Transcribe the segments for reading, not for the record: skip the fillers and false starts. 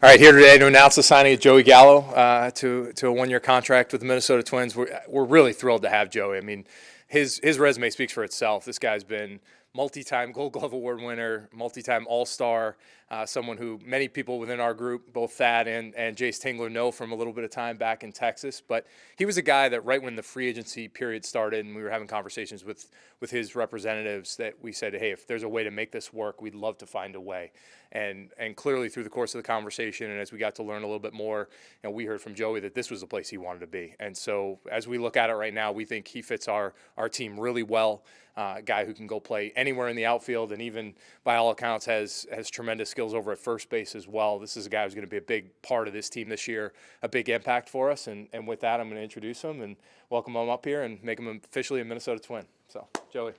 All right, here today to announce the signing of Joey Gallo to a one-year contract with the Minnesota Twins. We're really thrilled to have Joey. I mean, his resume speaks for itself. This guy's been multi-time Gold Glove Award winner, multi-time All-Star, someone who many people within our group, both Thad and Jace Tingler, know from a little bit of time back in Texas. But he was a guy that right when the free agency period started and we were having conversations with his representatives that we said, hey, if there's a way to make this work, we'd love to find a way. And clearly through the course of the conversation and as we got to learn a little bit more, we heard from Joey that this was the place he wanted to be. And so as we look at it right now, we think he fits our team really well. A guy who can go play anywhere in the outfield and even by all accounts has tremendous skills over at first base as well. This is a guy who's going to be a big part of this team this year, a big impact for us. And with that, I'm going to introduce him and welcome him up here and make him officially a Minnesota Twin. So, Joey.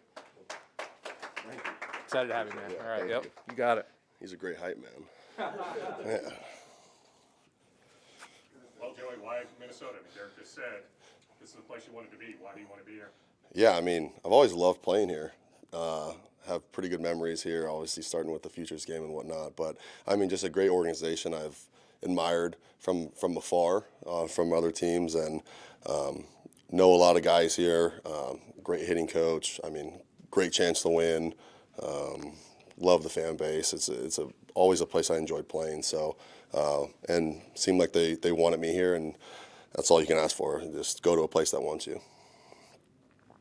Excited to have you, man. Yeah, all right, yep, you got it. He's a great hype man. Yeah. Well, Joey, why Minnesota? I mean, Derek just said this is the place you wanted to be. Why do you want to be here? Yeah, I mean, I've always loved playing here. Have pretty good memories here, obviously starting with the Futures game and whatnot. But, I mean, just a great organization I've admired from afar, from other teams, and know a lot of guys here. Great hitting coach. I mean, great chance to win. Love the fan base. It's always a place I enjoyed playing. So, and seemed like they wanted me here, and that's all you can ask for. Just go to a place that wants you.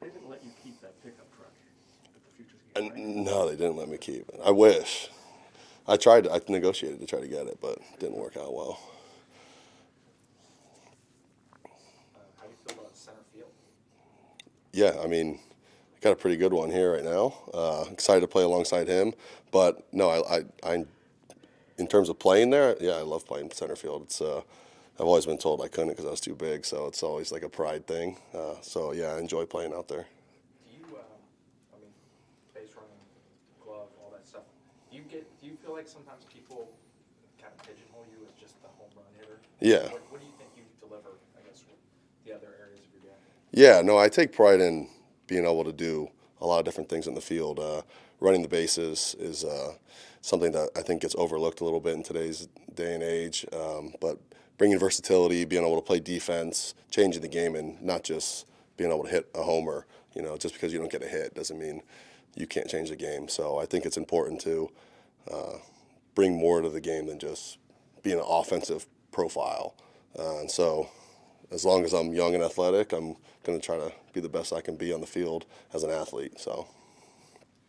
They didn't let you keep that pickup truck at the Futures game, right? No, they didn't let me keep it. I wish. I tried. I negotiated to try to get it, but it didn't work out well. How do you feel about center field? Yeah, I mean, I got a pretty good one here right now. Excited to play alongside him, but no, I in terms of playing there, yeah, I love playing center field. It's I've always been told I couldn't because I was too big, so it's always like a pride thing. So yeah, I enjoy playing out there. Do you, I mean, base running, glove, all that stuff. Do you feel like sometimes people kind of pigeonhole you as just the home run hitter? Yeah. What do you think you deliver, I guess, with the other areas of your game? Yeah, no, I take pride in being able to do a lot of different things in the field. Running the bases is something that I think gets overlooked a little bit in today's day and age. But bringing versatility, being able to play defense, changing the game, and not just being able to hit a homer. Just because you don't get a hit doesn't mean you can't change the game. So I think it's important to bring more to the game than just being an offensive profile. And so as long as I'm young and athletic, I'm going to try to be the best I can be on the field as an athlete. So.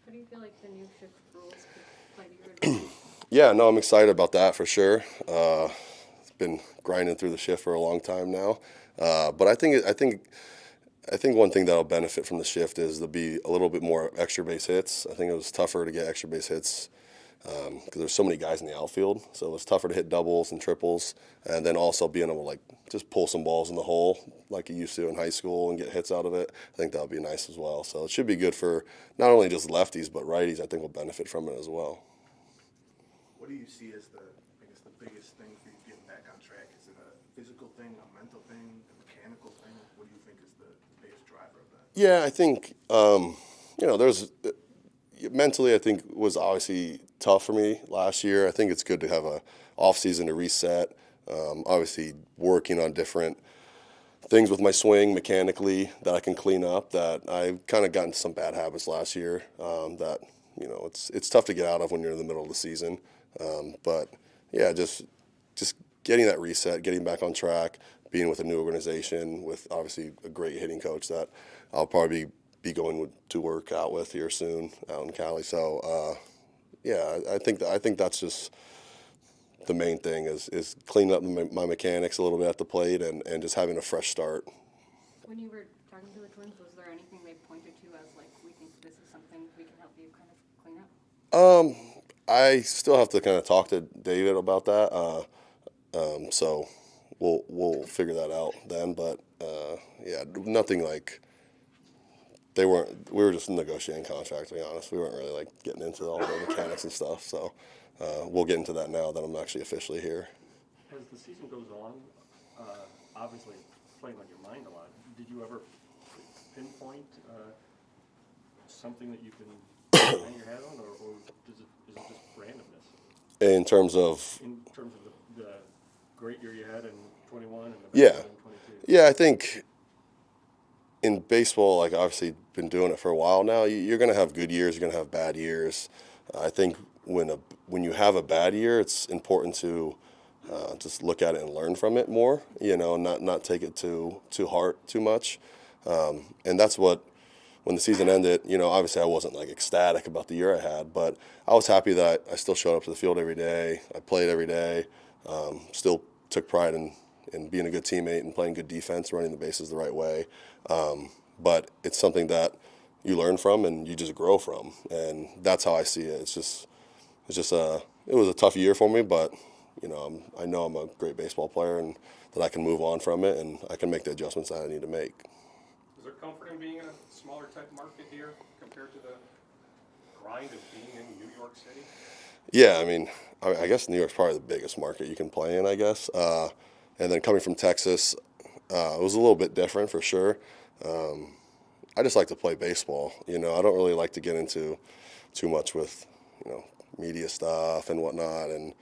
How do you feel like the new shift rules could play to your advantage? Yeah, no, I'm excited about that for sure. It's been grinding through the shift for a long time now, but I think one thing that'll benefit from the shift is there'll be a little bit more extra base hits. I think it was tougher to get extra base hits because there's so many guys in the outfield, so it was tougher to hit doubles and triples, and then also being able to just pull some balls in the hole like you used to in high school and get hits out of it. I think that'll be nice as well. So it should be good for not only just lefties but righties. I think will benefit from it as well. What do you see as the biggest thing for you getting back on track? Is it a physical thing, a mental thing, a mechanical thing? What do you think is the biggest driver of that? Yeah, I think there's mentally. I think was obviously tough for me last year. I think it's good to have a off season to reset. Obviously, working on different things with my swing mechanically that I can clean up. That I kind of got into some bad habits last year. That it's tough to get out of when you're in the middle of the season. But yeah, just getting that reset, getting back on track, being with a new organization with obviously a great hitting coach that I'll probably be going to work out with here soon out in Cali. So yeah, I think that's just the main thing is cleaning up my mechanics a little bit at the plate and just having a fresh start. When you were talking to the Twins, was there anything they pointed to as like, we think this is something we can help you kind of clean up? I still have to kind of talk to David about that. So we'll figure that out then. But yeah, nothing like we were just negotiating contracts, to be honest. We weren't really like getting into all the mechanics and stuff. So we'll get into that now that I'm actually officially here. As the season goes on, obviously it's playing on your mind a lot. Did you ever pinpoint something that you can hang your hat on, or is it just randomness? In terms of In terms of the great year you had in 21 and the bad Yeah. year in 22? Yeah, I think in baseball, like obviously been doing it for a while now, you're going to have good years, you're going to have bad years. I think when you have a bad year, it's important to just look at it and learn from it more, not take it too hard too much. And that's what, when the season ended, obviously I wasn't like ecstatic about the year I had, but I was happy that I still showed up to the field every day. I played every day, still took pride in being a good teammate and playing good defense, running the bases the right way. But it's something that you learn from and you just grow from, and that's how I see it. It was a tough year for me, but I know I'm a great baseball player and that I can move on from it and I can make the adjustments that I need to make. Is there comfort in being in a smaller type market here compared to the grind of being in New York City? Yeah, I guess New York's probably the biggest market you can play in, I guess. And then coming from Texas, it was a little bit different for sure. I just like to play baseball. I don't really like to get into too much with, media stuff and whatnot. And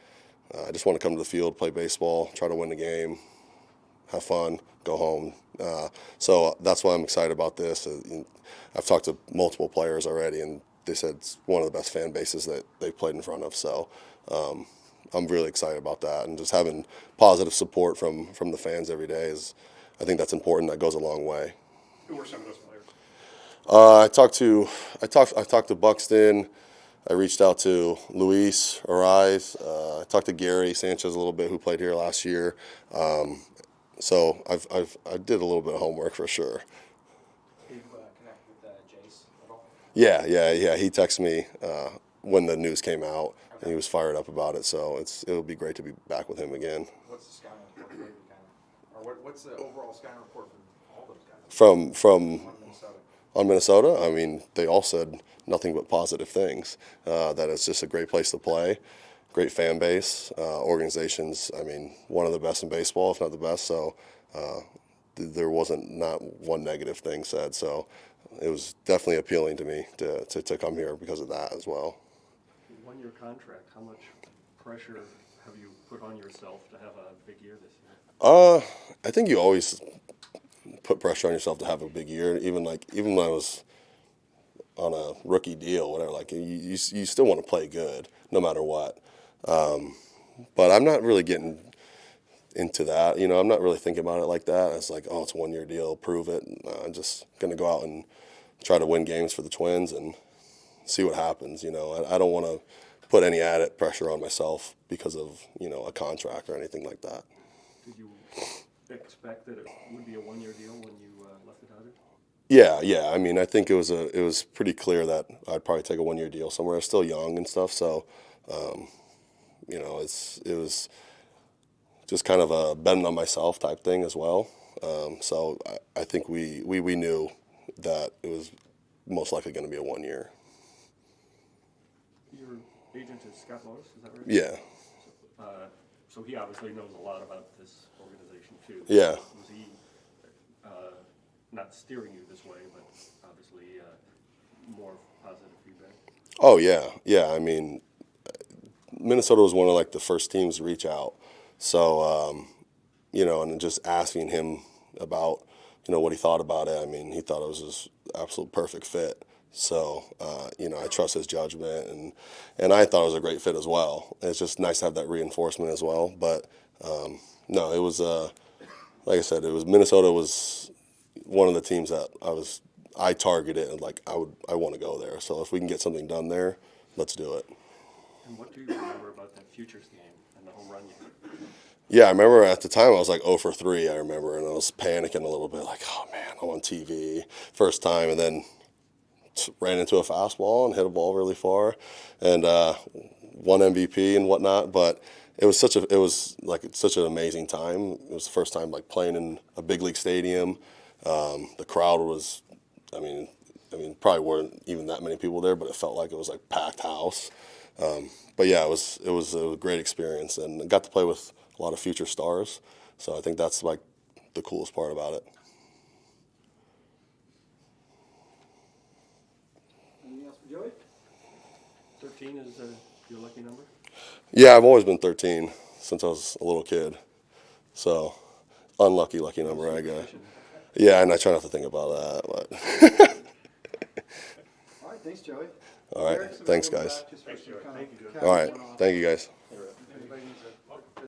I just want to come to the field, play baseball, try to win the game, have fun, go home. So that's why I'm excited about this. I've talked to multiple players already, and they said it's one of the best fan bases that they've played in front of. So I'm really excited about that, and just having positive support from the fans every day I think that's important. That goes a long way. Who were some of those players? I talked to Buxton. I reached out to Luis Arise. I talked to Gary Sanchez a little bit, who played here last year. So I did a little bit of homework for sure. Did you connect with Jace at all? Yeah. He texted me when the news came out, and he was fired up about it. So it'll be great to be back with him again. What's the scouting report for you, or what's the overall scouting report from all those guys? From On Minnesota. on Minnesota, they all said nothing but positive things. That it's just a great place to play, great fan base, organizations. One of the best in baseball, if not the best. So there wasn't not one negative thing said. So it was definitely appealing to me to come here because of that as well. 1-year contract, how much pressure have you put on yourself to have a big year this year? I think you always put pressure on yourself to have a big year. Even when I was on a rookie deal, whatever, you still want to play good no matter what. But I'm not really getting into that. I'm not really thinking about it like that. It's like, oh, it's a 1-year deal, prove it. I'm just going to go out and try to win games for the Twins and see what happens. I don't want to put any added pressure on myself because of, a contract or anything like that. Did you expect that it would be a 1-year deal when you left the Dodgers? Yeah. I think it was pretty clear that I'd probably take a 1-year deal somewhere. I was still young and stuff, so it was just kind of a betting on myself type thing as well. So I think we knew that it was most likely going to be a 1 year. Your agent is Scott Morris, is that right? Yeah. So he obviously knows a lot about this organization too. Yeah. Was he not steering you this way, but obviously more positive feedback? Oh yeah. Minnesota was one of the first teams to reach out. So and just asking him about what he thought about it. He thought it was just absolute perfect fit. So I trust his judgment, and I thought it was a great fit as well. It's just nice to have that reinforcement as well. But no, it was like I said, Minnesota was one of the teams that I targeted and I want to go there. So if we can get something done there, let's do it. And what do you remember about that Futures game and the home run you hit? Yeah, I remember at the time I was 0 for 3, I remember, and I was panicking a little bit, oh man, I'm on TV, first time, and then ran into a fastball and hit a ball really far, and won MVP and whatnot. But it was such an amazing time. It was the first time playing in a big league stadium. The crowd was, probably weren't even that many people there, but it felt like it was packed house. But yeah, it was a great experience, and I got to play with a lot of future stars. So I think that's the coolest part about it. Anything else for Joey? 13 is your lucky number? Yeah, I've always been 13. since I was a little kid. So unlucky, lucky number, I guess. Yeah, and I try not to think about that. But All right, thanks, Joey. all right, thanks, guys. Thanks, Joey. Thank you. All right, thank you, guys.